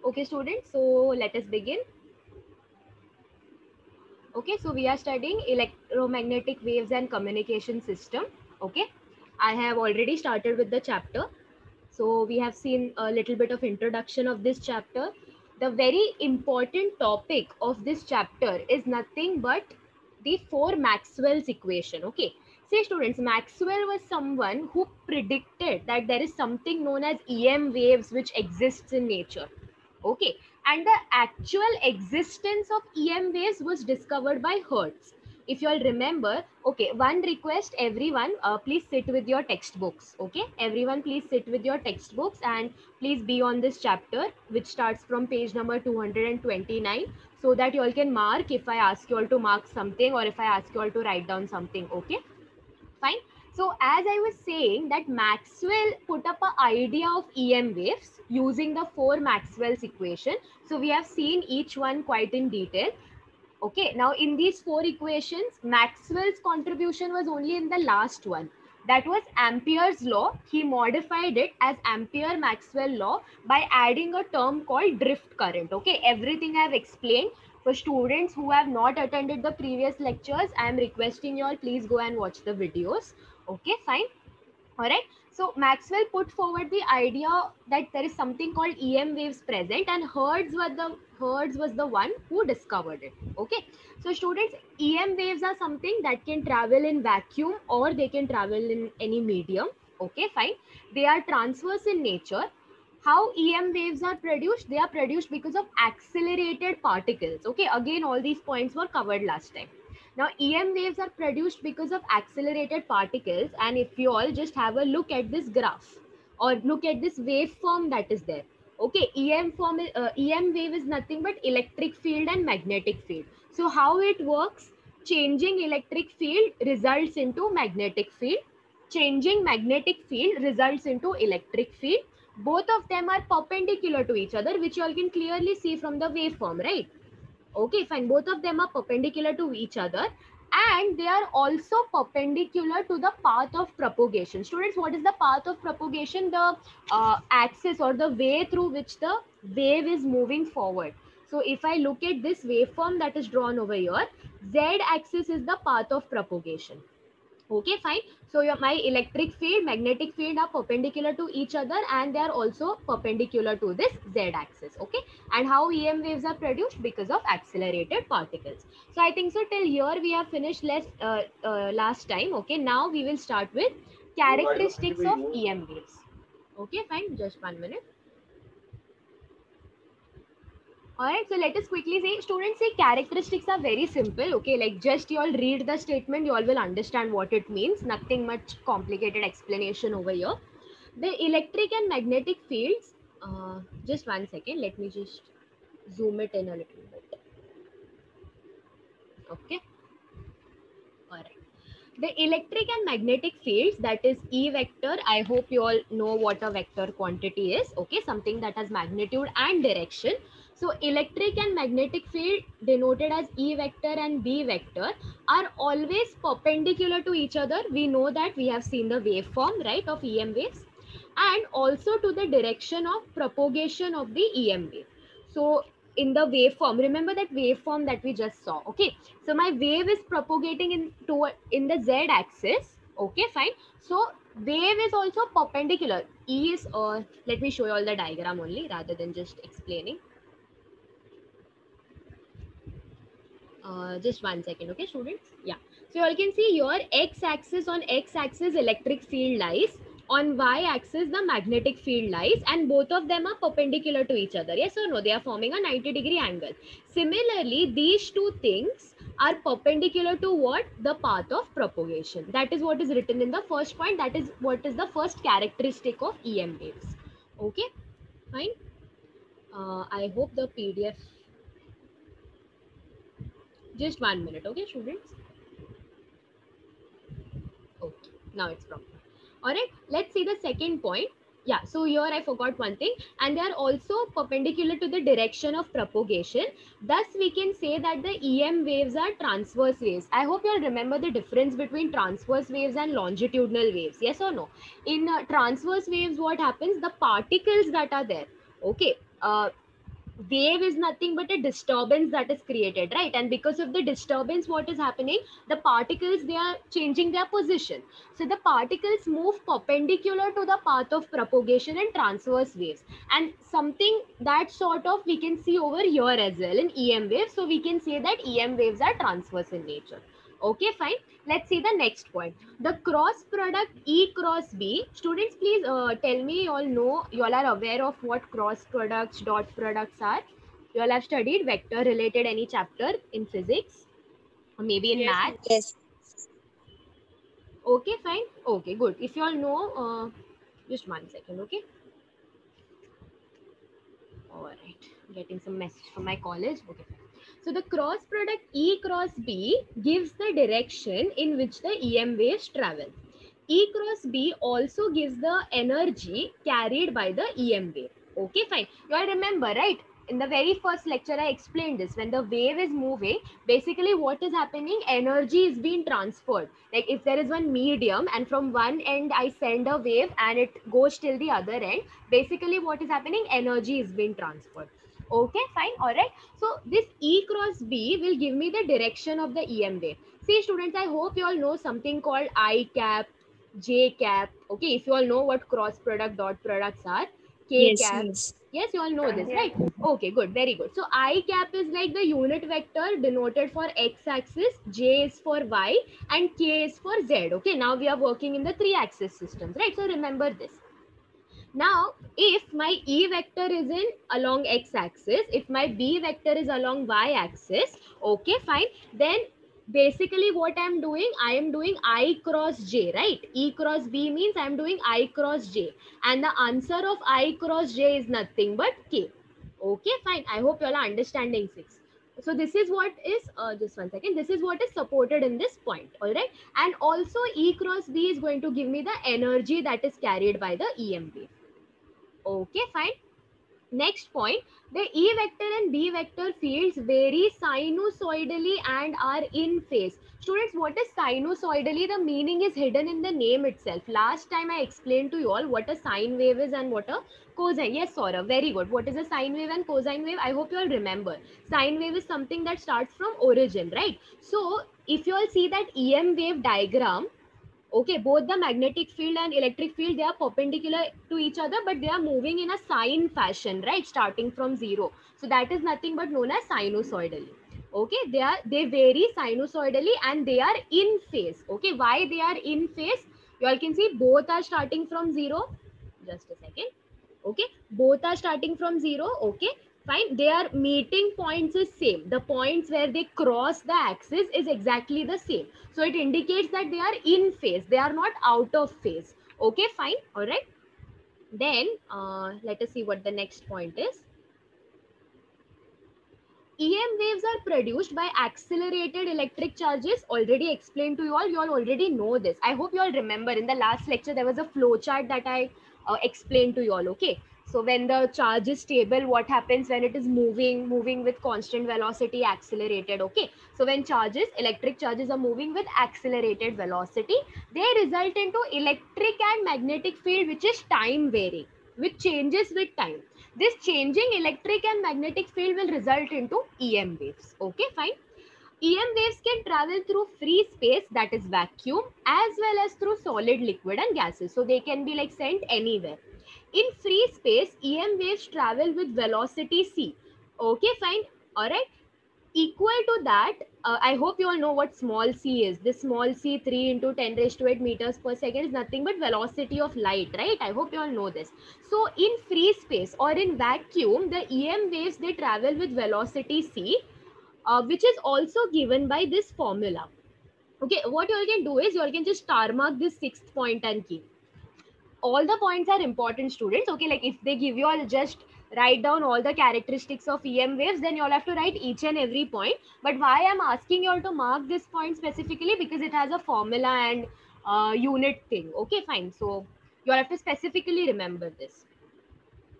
Okay, students, so let us begin. Okay, so we are studying electromagnetic waves and communication system. Okay, I have already started with the chapter. So we have seen a little bit of introduction of this chapter. The very important topic of this chapter is nothing but the four Maxwell's equation. Okay, say students, Maxwell was someone who predicted that there is something known as EM waves which exists in nature. Okay, and the actual existence of EM waves was discovered by Hertz. If you all remember, okay, one request, everyone, please sit with your textbooks. Okay, everyone, please sit with your textbooks and please be on this chapter, which starts from page number 229, so that you all can mark if I ask you all to mark something or if I ask you all to write down something. Okay, fine. So as I was saying that Maxwell put up an idea of EM waves using the four Maxwell's equation. So we have seen each one quite in detail. Okay, now in these four equations, Maxwell's contribution was only in the last one. That was Ampere's law. He modified it as Ampere-Maxwell law by adding a term called drift current. Okay, everything I have explained. For students who have not attended the previous lectures, I am requesting you all please go and watch the videos. Okay, fine. All right. So Maxwell put forward the idea that there is something called EM waves present, and Hertz was the one who discovered it. Okay. So students, EM waves are something that can travel in vacuum or they can travel in any medium. Okay, fine. They are transverse in nature. How EM waves are produced? They are produced because of accelerated particles. Okay. Again, all these points were covered last time. Now, EM waves are produced because of accelerated particles. And if you all just have a look at this graph or look at this waveform that is there. Okay, EM wave is nothing but electric field and magnetic field. So how it works? Changing electric field results into magnetic field. Changing magnetic field results into electric field. Both of them are perpendicular to each other, which you all can clearly see from the waveform, right? Okay, fine. Both of them are perpendicular to each other and they are also perpendicular to the path of propagation. Students, what is the path of propagation? The axis or the way through which the wave is moving forward. So if I look at this waveform that is drawn over here, Z axis is the path of propagation. Okay, fine. So my electric field, magnetic field are perpendicular to each other and they are also perpendicular to this Z axis. Okay. And how EM waves are produced? Because of accelerated particles. So I think so till here we have finished last time. Okay. Now we will start with characteristics of EM waves. Okay, fine. Just 1 minute. All right, so let us quickly say, students, say characteristics are very simple. Okay, like just you all read the statement, you all will understand what it means. Nothing much complicated explanation over here. The electric and magnetic fields, just 1 second, let me just zoom it in a little bit. Okay, all right. The electric and magnetic fields, that is E vector. I hope you all know what a vector quantity is. Okay, something that has magnitude and direction. So electric and magnetic field denoted as E vector and B vector are always perpendicular to each other. We know that, we have seen the waveform, right, of EM waves, and also to the direction of propagation of the EM wave. So in the waveform, remember that waveform that we just saw. Okay, so my wave is propagating in the Z axis. Okay, fine. So wave is also perpendicular. E is, let me show you all the diagram only rather than just explaining. Just 1 second. Okay, students. Yeah, so you all can see your x-axis, on x-axis electric field lies, on y-axis the magnetic field lies, and both of them are perpendicular to each other. Yes or no? They are forming a 90-degree angle. Similarly, these two things are perpendicular to what? The path of propagation. That is what is written in the first point. That is what is the first characteristic of EM waves. Okay, fine. I hope the PDF. Just 1 minute. Okay, students. Okay, now it's proper. All right, let's see the second point. Yeah, so here I forgot one thing, and they are also perpendicular to the direction of propagation. Thus, we can say that the EM waves are transverse waves. I hope you all remember the difference between transverse waves and longitudinal waves. Yes or no? In transverse waves, what happens? The particles that are there, okay, Wave is nothing but a disturbance that is created, right? And because of the disturbance, what is happening? The particles, they are changing their position. So the particles move perpendicular to the path of propagation and transverse waves. And something that sort of we can see over here as well in EM waves. So we can say that EM waves are transverse in nature. Okay, fine. Let's see the next point. The cross product E cross B. Students, please tell me, you all know, you all are aware of what cross products, dot products are. You all have studied vector related any chapter in physics or maybe in Yes, math. ma'am. Yes. Okay, fine. Okay, good. If you all know, just 1 second, okay? All right, getting some message from my college. Okay. So the cross product E cross B gives the direction in which the EM waves travel. E cross B also gives the energy carried by the EM wave. Okay, fine. You all remember, right? In the very first lecture, I explained this. When the wave is moving, basically what is happening? Energy is being transferred. Like if there is one medium and from one end I send a wave and it goes till the other end, basically what is happening? Energy is being transferred. Okay, fine. All right. So this E cross B will give me the direction of the EM wave. See, students, I hope you all know something called I cap, J cap. Okay, if you all know what cross product dot products are, K Yes. cap. Yes. Yes, you all know this, Yes. right? Okay, good, very good. So I cap is like the unit vector denoted for x axis, J is for y, and K is for z. Okay, now we are working in the 3-axis systems, right? So remember this. Now, if my E vector is in along x axis, if my B vector is along y axis, okay, fine. Then basically what I'm doing, I am doing I cross J, right? E cross B means I'm doing I cross J. And the answer of I cross J is nothing but K. Okay, fine. I hope you all are understanding 6. So this is what is, just 1 second, this is what is supported in this point, all right? And also E cross B is going to give me the energy that is carried by the EM wave. Okay, fine. Next point, the E vector and B vector fields vary sinusoidally and are in phase. Students, what is sinusoidally? The meaning is hidden in the name itself. Last time I explained to you all what a sine wave is and what a cosine. Yes, Saurabh, very good. What is a sine wave and cosine wave? I hope you all remember. Sine wave is something that starts from origin, right? So, if you all see that EM wave diagram, okay, both the magnetic field and electric field, they are perpendicular to each other, but they are moving in a sine fashion, right? Starting from zero. So that is nothing but known as sinusoidally. Okay, they vary sinusoidally and they are in phase. Okay, why they are in phase? You all can see both are starting from zero. Just a second. Okay, both are starting from zero. Okay, fine. Their meeting points is same. The points where they cross the axis is exactly the same. So it indicates that they are in phase. They are not out of phase. Okay, fine. All right. Then let us see what the next point is. EM waves are produced by accelerated electric charges. Already explained to you all. You all already know this. I hope you all remember in the last lecture there was a flow chart that I explained to you all. Okay. So when the charge is stable, what happens when it is moving with constant velocity, accelerated? Okay. So when charges, electric charges are moving with accelerated velocity, they result into electric and magnetic field which is time varying, which changes with time. This changing electric and magnetic field will result into EM waves. Okay, fine. EM waves can travel through free space, that is vacuum, as well as through solid, liquid and gases. So they can be like sent anywhere. In free space, EM waves travel with velocity c. Okay, fine. All right. Equal to that, I hope you all know what small c is. This small c, 3 into 10 raised to 8 meters per second, is nothing but velocity of light, right? I hope you all know this. So in free space or in vacuum, the EM waves, they travel with velocity c, which is also given by this formula. Okay, what you all can do is you all can just star mark this 6th point and keep. All the points are important, students. Okay, like if they give you all, just write down all the characteristics of EM waves, then you all have to write each and every point. But why I'm asking you all to mark this point specifically, because it has a formula and unit thing. Okay, fine. So you all have to specifically remember this.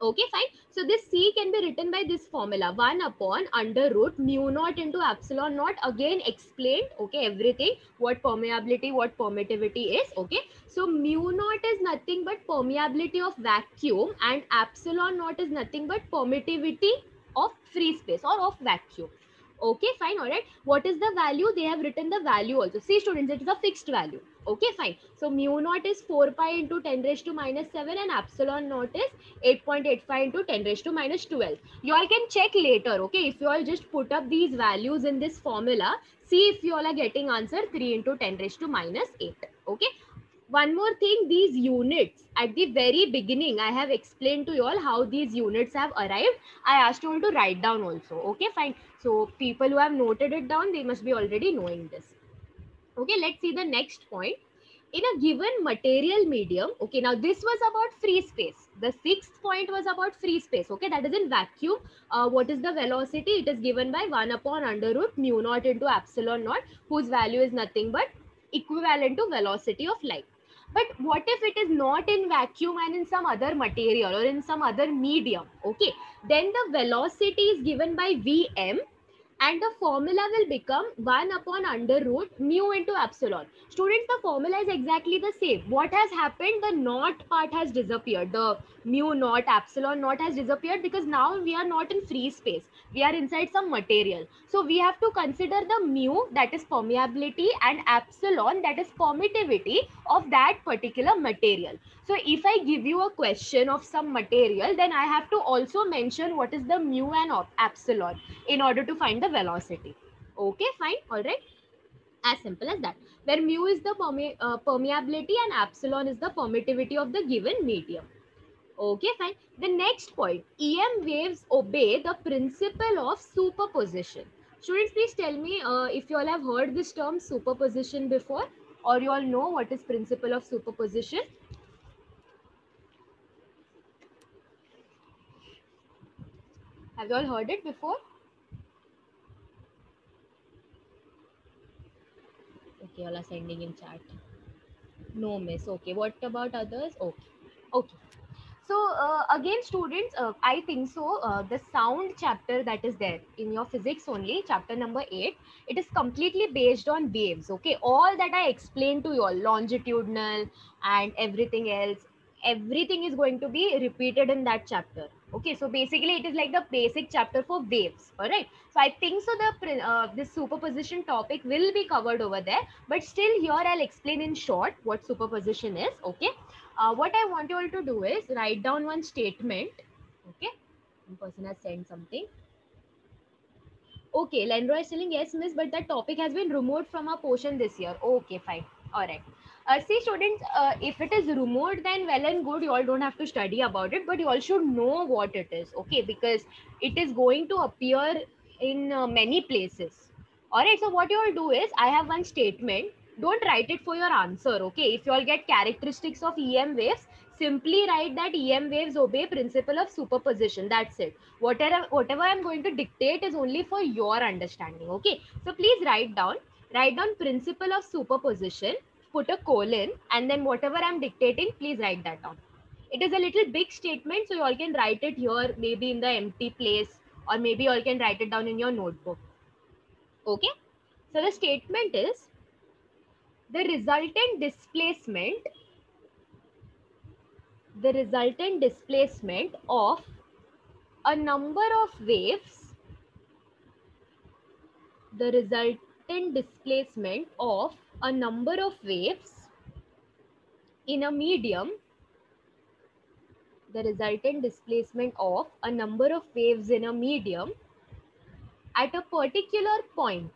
Okay, fine. So this C can be written by this formula, 1 upon under root mu naught into epsilon naught. Again explained, okay, everything, what permeability, what permittivity is. Okay, so mu naught is nothing but permeability of vacuum and epsilon naught is nothing but permittivity of free space or of vacuum. Okay, fine, all right. What is the value? They have written the value also. See students, it is a fixed value. Okay, fine. So mu naught is 4 pi into 10 raised to minus 7 and epsilon naught is 8.85 into 10 raised to minus 12. You all can check later, okay? If you all just put up these values in this formula, see if you all are getting answer 3 into 10 raised to minus 8. Okay. One more thing, these units at the very beginning, I have explained to you all how these units have arrived. I asked you all to write down also. Okay, fine. So people who have noted it down, they must be already knowing this. Okay, let's see the next point. In a given material medium, okay, now this was about free space. The sixth point was about free space. Okay, that is in vacuum. What is the velocity? It is given by 1 upon under root mu naught into epsilon naught, whose value is nothing but equivalent to velocity of light. But what if it is not in vacuum and in some other material or in some other medium? Okay, then the velocity is given by Vm and the formula will become 1 upon under root mu into epsilon. Students, the formula is exactly the same. What has happened? The naught part has disappeared. The mu naught, epsilon naught has disappeared because now we are not in free space. We are inside some material. So we have to consider the mu, that is permeability, and epsilon, that is permittivity of that particular material. So if I give you a question of some material, then I have to also mention what is the mu and epsilon in order to find the velocity. Okay, fine, all right. As simple as that. Where mu is the permeability and epsilon is the permittivity of the given medium. Okay, fine. The next point, EM waves obey the principle of superposition. Students, please tell me if you all have heard this term superposition before, or you all know what is principle of superposition. Have you all heard it before? Okay, all are sending in chat. No miss. Okay, what about others? Okay. Okay. So again, students, I think so. The sound chapter that is there in your physics only, chapter number 8, it is completely based on waves. Okay, all that I explained to you all, longitudinal and everything is going to be repeated in that chapter. Okay, so basically it is like the basic chapter for waves. All right. So I think so. This superposition topic will be covered over there, but still here I'll explain in short what superposition is. Okay. What I want you all to do is write down one statement. Okay, one person has sent something. Okay, Lenroy is telling yes, miss, but that topic has been removed from our portion this year. Okay, fine. All right. See, students, if it is removed, then well and good. You all don't have to study about it, but you all should know what it is. Okay, because it is going to appear in many places. All right. So what you all do is, I have one statement. Don't write it for your answer. Okay. If you all get characteristics of EM waves, simply write that EM waves obey principle of superposition. That's it. Whatever I'm going to dictate is only for your understanding. Okay, so please write down principle of superposition, put a colon, and then whatever I'm dictating, please write that down. It is a little big statement, so you all can write it here, maybe in the empty place, or maybe you all can write it down in your notebook. Okay, so the statement is the resultant displacement of a number of waves, the resultant displacement of a number of waves in a medium, the resultant displacement of a number of waves in a medium at a particular point,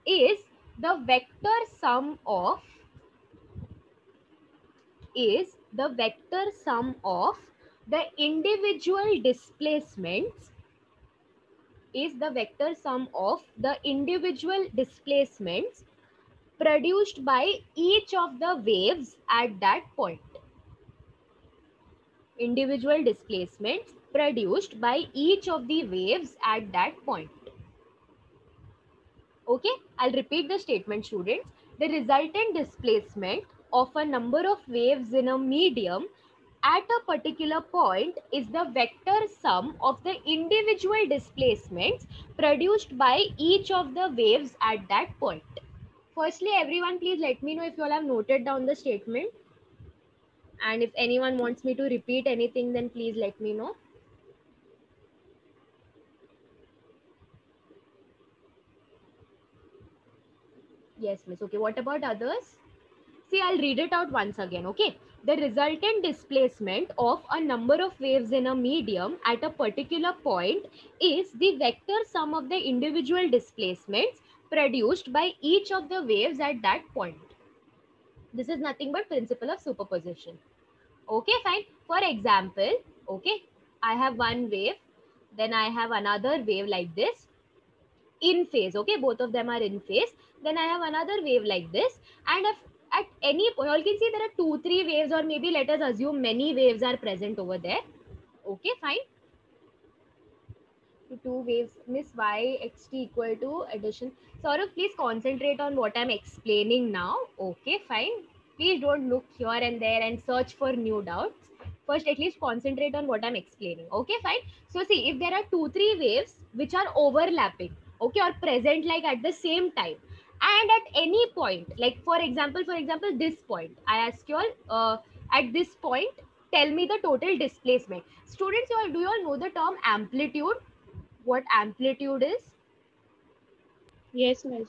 is the vector sum of the individual displacements produced by each of the waves at that point. Individual displacements produced by each of the waves at that point. Okay, I'll repeat the statement, students. The resultant displacement of a number of waves in a medium at a particular point is the vector sum of the individual displacements produced by each of the waves at that point. Firstly, everyone, please let me know if you all have noted down the statement. And if anyone wants me to repeat anything, then please let me know. Yes, miss. Okay, what about others? See, I'll read it out once again, okay? The resultant displacement of a number of waves in a medium at a particular point is the vector sum of the individual displacements produced by each of the waves at that point. This is nothing but principle of superposition. Okay, fine. For example, okay, I have one wave, then I have another wave like this in phase. Okay, both of them are in phase. Then I have another wave like this, and if at any point you can see there are 2 3 waves, or maybe let us assume many waves are present over there. Okay, fine. Two waves, miss y xt equal to addition. Saurav, please concentrate on what I'm explaining now. Okay, fine. Please don't look here and there and search for new doubts. First, at least concentrate on what I'm explaining. Okay, fine. So see, if there are 2 3 waves which are overlapping, okay, or present like at the same time, and at any point, like for example this point, I ask you all, at this point, tell me the total displacement. Students, you all, do you all know the term amplitude? What amplitude is? Yes, miss.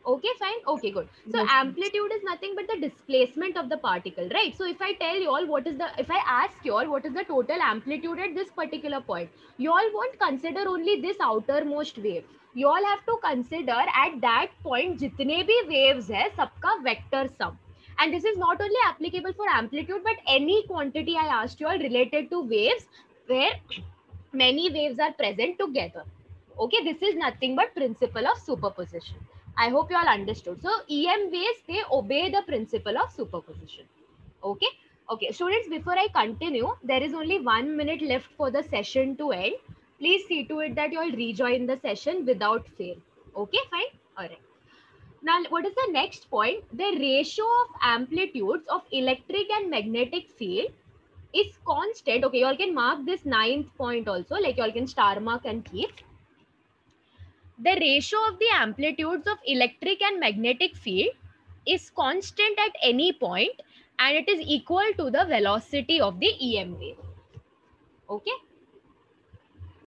Okay, fine. Okay, good. So Yes, miss. amplitude is nothing but the displacement of the particle, right? So if I tell you all what is the, if I ask you all what is the total amplitude at this particular point, you all won't consider only this outermost wave. You all have to consider at that point जितने भी waves है सबका vector sum. And this is not only applicable for amplitude but any quantity I asked you all related to waves where many waves are present together. Okay, this is nothing but principle of superposition. I hope you all understood. So EM waves, they obey the principle of superposition. Okay. Okay, students, before I continue, there is only 1 minute left for the session to end. Please see to it that you all rejoin the session without fail. Okay, fine. All right. Now, what is the next point? The ratio of amplitudes of electric and magnetic field is constant. Okay, you all can mark this ninth point also, like you all can star mark and keep. The ratio of the amplitudes of electric and magnetic field is constant at any point, and it is equal to the velocity of the EM wave. Okay.